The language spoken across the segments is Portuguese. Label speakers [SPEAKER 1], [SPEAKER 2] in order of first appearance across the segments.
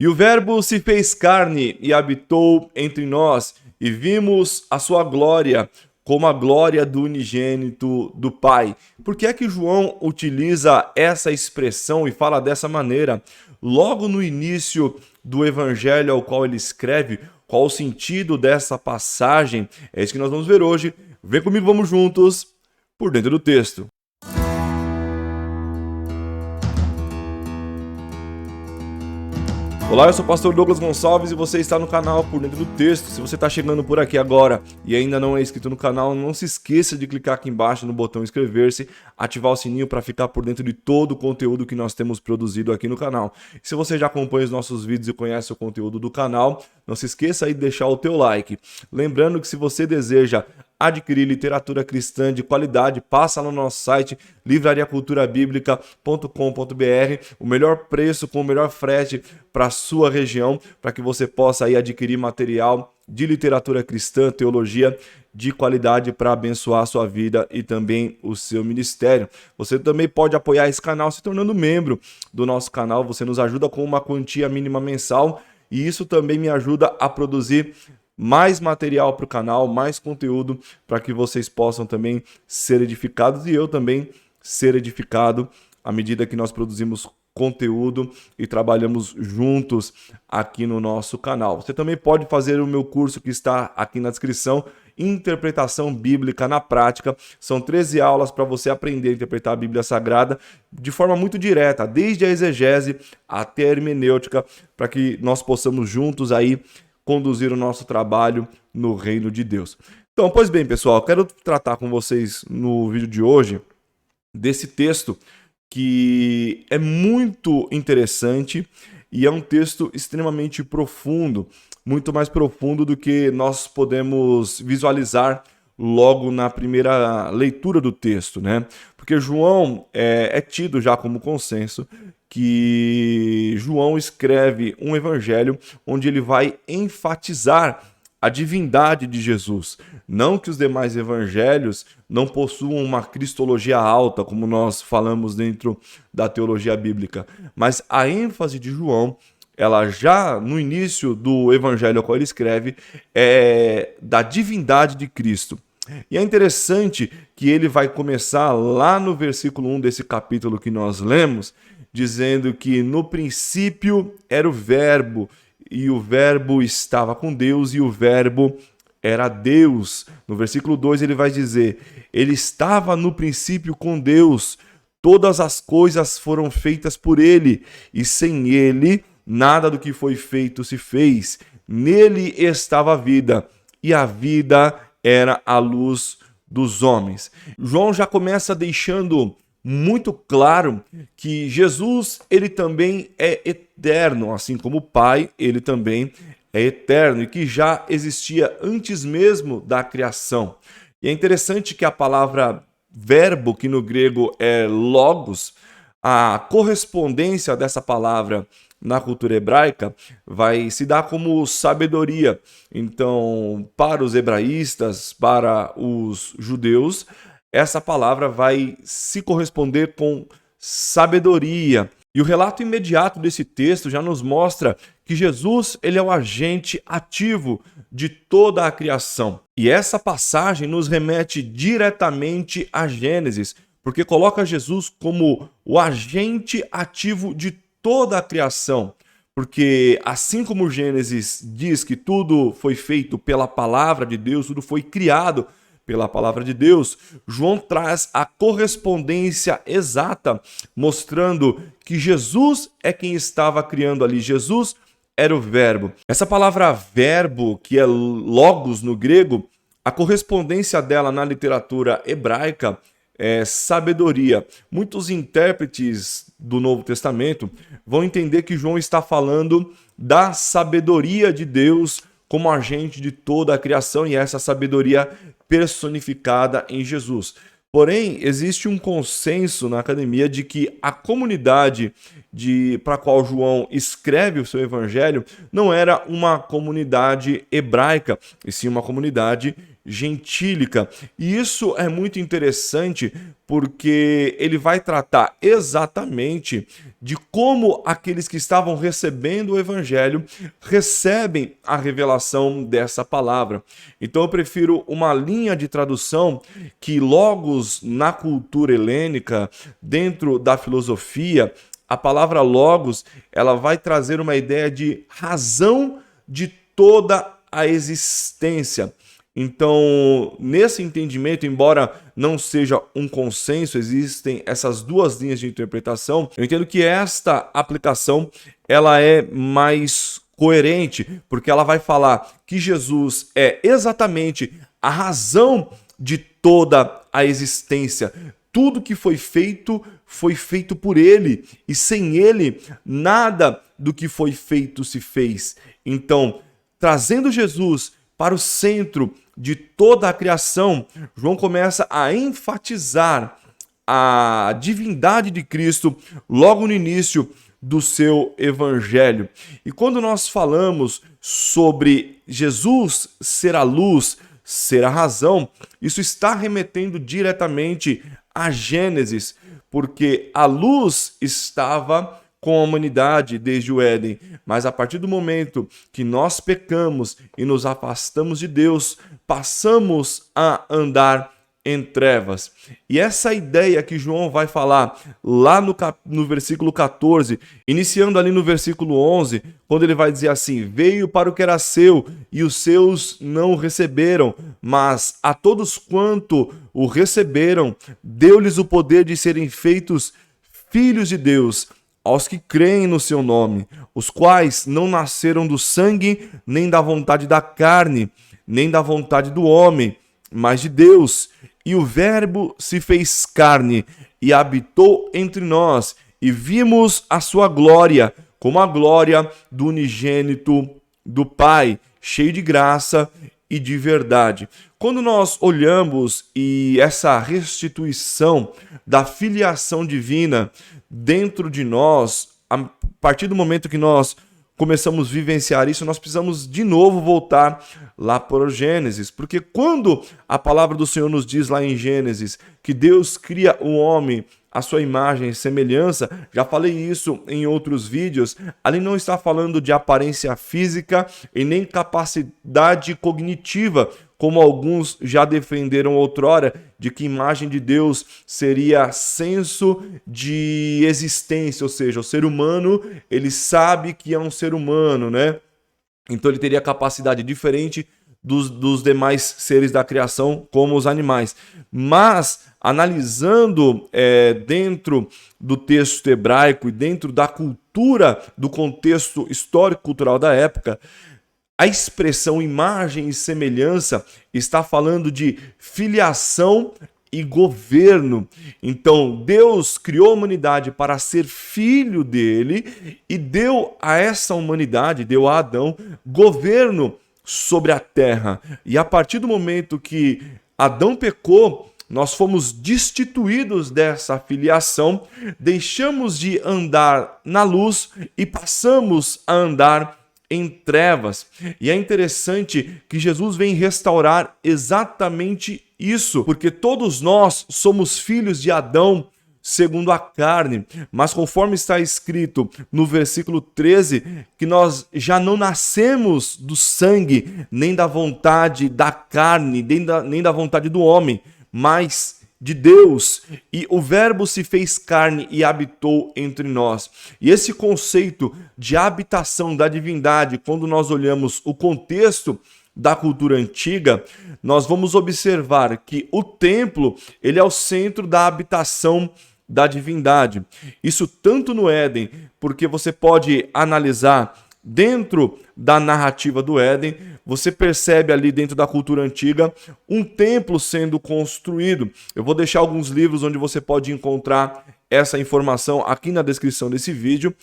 [SPEAKER 1] E o Verbo se fez carne e habitou entre nós, e vimos a sua glória, como a glória do unigênito do Pai. Por que é que João utiliza essa expressão e fala dessa maneira? Logo no início do evangelho ao qual ele escreve, qual o sentido dessa passagem? É isso que nós vamos ver hoje. Vem comigo, vamos juntos por dentro do texto. Olá, eu sou o pastor Douglas Gonçalves e você está no canal Por Dentro do Texto. Se você está chegando por aqui agora e ainda não é inscrito no canal, não se esqueça de clicar aqui embaixo no botão inscrever-se, ativar o sininho para ficar por dentro de todo o conteúdo que nós temos produzido aqui no canal. Se você já acompanha os nossos vídeos e conhece o conteúdo do canal, não se esqueça aí de deixar o teu like. Lembrando que se você deseja adquirir literatura cristã de qualidade, passa no nosso site livrariaculturabíblica.com.br, o melhor preço com o melhor frete para a sua região, para que você possa aí adquirir material de literatura cristã, teologia de qualidade para abençoar a sua vida e também o seu ministério. Você também pode apoiar esse canal se tornando membro do nosso canal, você nos ajuda com uma quantia mínima mensal e isso também me ajuda a produzir mais material para o canal, mais conteúdo para que vocês possam também ser edificados e eu também ser edificado à medida que nós produzimos conteúdo e trabalhamos juntos aqui no nosso canal. Você também pode fazer o meu curso que está aqui na descrição, Interpretação Bíblica na Prática. São 13 aulas para você aprender a interpretar a Bíblia Sagrada de forma muito direta, desde a exegese até a hermenêutica, para que nós possamos juntos aí conduzir o nosso trabalho no reino de Deus. Então, pois bem, pessoal, quero tratar com vocês no vídeo de hoje desse texto que é muito interessante e é um texto extremamente profundo, muito mais profundo do que nós podemos visualizar logo na primeira leitura do texto, né? Porque João é tido já como consenso que João escreve um evangelho onde ele vai enfatizar a divindade de Jesus. Não que os demais evangelhos não possuam uma cristologia alta, como nós falamos dentro da teologia bíblica, mas a ênfase de João, ela já no início do evangelho ao qual ele escreve, é da divindade de Cristo. E é interessante que ele vai começar lá no versículo 1 desse capítulo que nós lemos, dizendo que no princípio era o Verbo, e o Verbo estava com Deus, e o Verbo era Deus. No versículo 2 ele vai dizer, ele estava no princípio com Deus, todas as coisas foram feitas por ele, e sem ele nada do que foi feito se fez. Nele estava a vida, e a vida era a luz dos homens. João já começa deixando muito claro que Jesus, ele também é eterno, assim como o Pai, ele também é eterno e que já existia antes mesmo da criação. E é interessante que a palavra verbo, que no grego é logos, a correspondência dessa palavra na cultura hebraica vai se dar como sabedoria. Então, para os hebraístas, para os judeus, essa palavra vai se corresponder com sabedoria. E o relato imediato desse texto já nos mostra que Jesus, ele é o agente ativo de toda a criação. E essa passagem nos remete diretamente a Gênesis, porque coloca Jesus como o agente ativo de toda a criação. Porque assim como Gênesis diz que tudo foi feito pela palavra de Deus, tudo foi criado pela palavra de Deus, João traz a correspondência exata, mostrando que Jesus é quem estava criando ali. Jesus era o verbo. Essa palavra verbo, que é logos no grego, a correspondência dela na literatura hebraica é sabedoria. Muitos intérpretes do Novo Testamento vão entender que João está falando da sabedoria de Deus como agente de toda a criação e essa sabedoria personificada em Jesus. Porém, existe um consenso na academia de que a comunidade para a qual João escreve o seu evangelho não era uma comunidade hebraica, e sim uma comunidade gentílica. E isso é muito interessante porque ele vai tratar exatamente de como aqueles que estavam recebendo o evangelho recebem a revelação dessa palavra. Então eu prefiro uma linha de tradução que logos na cultura helênica, dentro da filosofia, a palavra logos, ela vai trazer uma ideia de razão de toda a existência. Então, nesse entendimento, embora não seja um consenso, existem essas duas linhas de interpretação, eu entendo que esta aplicação ela é mais coerente, porque ela vai falar que Jesus é exatamente a razão de toda a existência. Tudo que foi feito por ele, e sem ele, nada do que foi feito se fez. Então, trazendo Jesus para o centro de toda a criação, João começa a enfatizar a divindade de Cristo logo no início do seu evangelho. E quando nós falamos sobre Jesus ser a luz, ser a razão, isso está remetendo diretamente a Gênesis, porque a luz estava com a humanidade desde o Éden, mas a partir do momento que nós pecamos e nos afastamos de Deus, passamos a andar em trevas. E essa ideia que João vai falar lá no versículo 14, iniciando ali no versículo 11, quando ele vai dizer assim: veio para o que era seu e os seus não o receberam, mas a todos quanto o receberam, deu-lhes o poder de serem feitos filhos de Deus, aos que creem no seu nome, os quais não nasceram do sangue, nem da vontade da carne, nem da vontade do homem, mas de Deus. E o Verbo se fez carne e habitou entre nós, e vimos a sua glória, como a glória do unigênito do Pai, cheio de graça e de verdade. Quando nós olhamos e essa restituição da filiação divina dentro de nós, a partir do momento que nós começamos a vivenciar isso, nós precisamos de novo voltar lá para o Gênesis, porque quando a palavra do Senhor nos diz lá em Gênesis que Deus cria o homem à sua imagem e semelhança, já falei isso em outros vídeos, ali não está falando de aparência física e nem capacidade cognitiva, como alguns já defenderam outrora, de que imagem de Deus seria senso de existência, ou seja, o ser humano, ele sabe que é um ser humano, né? Então ele teria capacidade diferente dos demais seres da criação, como os animais. Mas, analisando dentro do texto hebraico e dentro da cultura, do contexto histórico-cultural da época, a expressão imagem e semelhança está falando de filiação e governo. Então, Deus criou a humanidade para ser filho dele e deu a essa humanidade, deu a Adão, governo sobre a terra. E a partir do momento que Adão pecou, nós fomos destituídos dessa filiação, deixamos de andar na luz e passamos a andar em trevas. E é interessante que Jesus vem restaurar exatamente isso, porque todos nós somos filhos de Adão segundo a carne, mas conforme está escrito no versículo 13, que nós já não nascemos do sangue, nem da vontade da carne, nem da vontade do homem, mas de Deus, e o Verbo se fez carne e habitou entre nós. E esse conceito de habitação da divindade, quando nós olhamos o contexto da cultura antiga, nós vamos observar que o templo, ele é o centro da habitação da divindade. Isso tanto no Éden, porque você pode analisar dentro da narrativa do Éden, você percebe ali dentro da cultura antiga um templo sendo construído. Eu vou deixar alguns livros onde você pode encontrar essa informação aqui na descrição desse vídeo.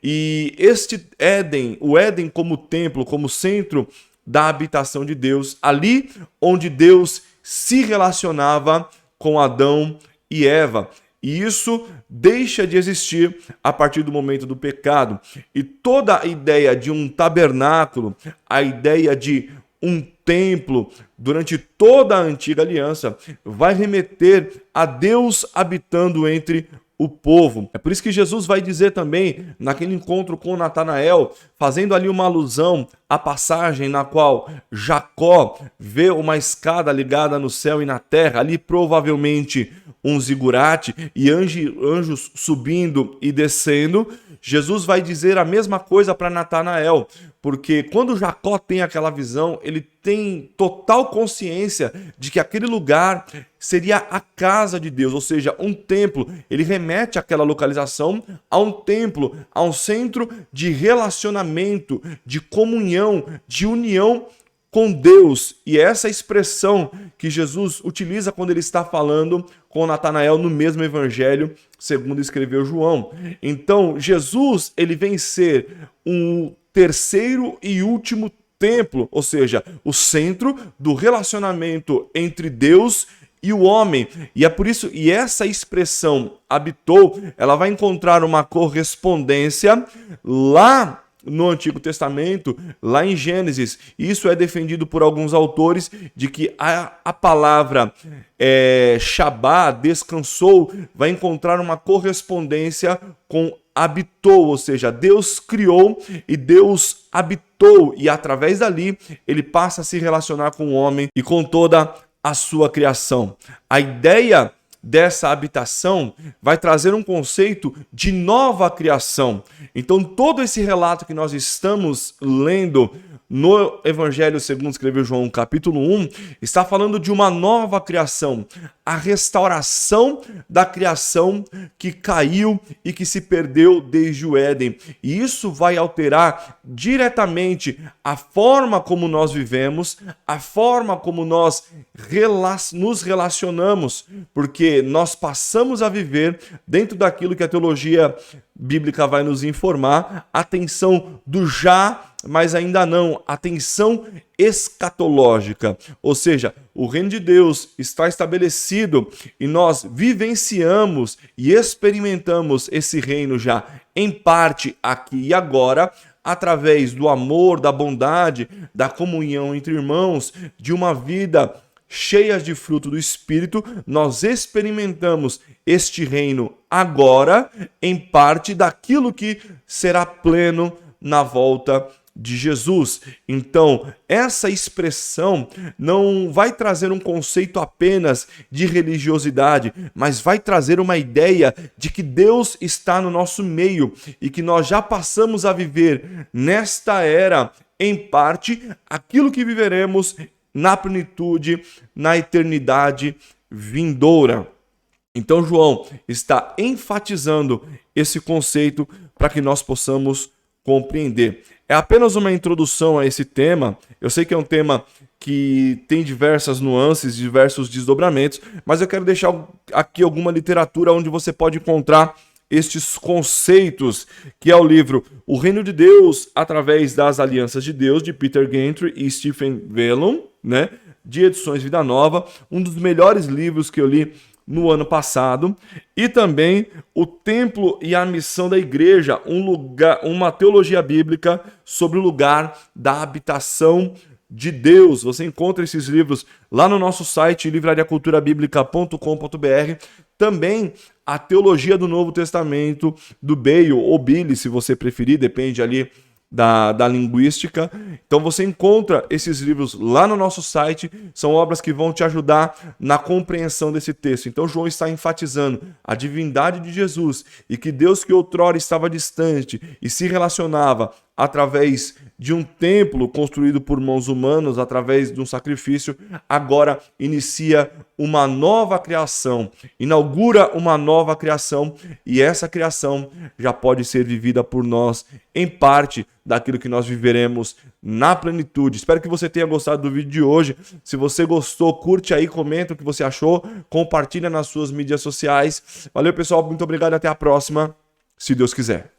[SPEAKER 1] E este Éden, o Éden como templo, como centro da habitação de Deus, ali onde Deus se relacionava com Adão e Eva. E isso deixa de existir a partir do momento do pecado. E toda a ideia de um tabernáculo, a ideia de um templo durante toda a antiga aliança vai remeter a Deus habitando entre o povo. É por isso que Jesus vai dizer também, naquele encontro com Natanael, fazendo ali uma alusão à passagem na qual Jacó vê uma escada ligada no céu e na terra, ali provavelmente um zigurate, e anjos subindo e descendo. Jesus vai dizer a mesma coisa para Natanael, porque quando Jacó tem aquela visão, ele tem total consciência de que aquele lugar seria a casa de Deus, ou seja, um templo. Ele remete àquela localização a um templo, a um centro de relacionamento, de comunhão, de união com Deus. E essa expressão que Jesus utiliza quando ele está falando com Natanael no mesmo evangelho, segundo escreveu João. Então, Jesus, ele vem ser um terceiro e último templo, ou seja, o centro do relacionamento entre Deus e o homem. E é por isso, e essa expressão habitou, ela vai encontrar uma correspondência lá no Antigo Testamento, lá em Gênesis. Isso é defendido por alguns autores, de que a palavra Shabá, descansou, vai encontrar uma correspondência com habitou, ou seja, Deus criou e Deus habitou, e através dali ele passa a se relacionar com o homem e com toda a sua criação. A ideia dessa habitação vai trazer um conceito de nova criação. Então, todo esse relato que nós estamos lendo no Evangelho segundo escreveu João, capítulo 1, está falando de uma nova criação, a restauração da criação que caiu e que se perdeu desde o Éden. E isso vai alterar diretamente a forma como nós vivemos, a forma como nós nos relacionamos, porque nós passamos a viver dentro daquilo que a teologia bíblica vai nos informar, a tensão do já, mas ainda não, a tensão escatológica, ou seja, o reino de Deus está estabelecido e nós vivenciamos e experimentamos esse reino já em parte aqui e agora, através do amor, da bondade, da comunhão entre irmãos, de uma vida cheia de fruto do Espírito. Nós experimentamos este reino agora em parte daquilo que será pleno na volta de Jesus. Então, essa expressão não vai trazer um conceito apenas de religiosidade, mas vai trazer uma ideia de que Deus está no nosso meio e que nós já passamos a viver nesta era, em parte, aquilo que viveremos na plenitude, na eternidade vindoura. Então, João está enfatizando esse conceito para que nós possamos compreender. É apenas uma introdução a esse tema. Eu sei que é um tema que tem diversas nuances, diversos desdobramentos, mas eu quero deixar aqui alguma literatura onde você pode encontrar estes conceitos, que é o livro O Reino de Deus através das Alianças de Deus, de Peter Gentry e Stephen Vellum, né, de Edições Vida Nova, um dos melhores livros que eu li no ano passado, e também O Templo e a Missão da Igreja, uma teologia bíblica sobre o lugar da habitação de Deus. Você encontra esses livros lá no nosso site, livrariaculturabiblica.com.br. Também a Teologia do Novo Testamento, do Bale ou Billy, se você preferir, depende ali da linguística. Então você encontra esses livros lá no nosso site, são obras que vão te ajudar na compreensão desse texto. Então João está enfatizando a divindade de Jesus e que Deus que outrora estava distante e se relacionava através de um templo construído por mãos humanas, através de um sacrifício, agora inicia uma nova criação, inaugura uma nova criação, e essa criação já pode ser vivida por nós em parte daquilo que nós viveremos na plenitude. Espero que você tenha gostado do vídeo de hoje. Se você gostou, curte aí, comenta o que você achou, compartilha nas suas mídias sociais. Valeu, pessoal, muito obrigado e até a próxima, se Deus quiser.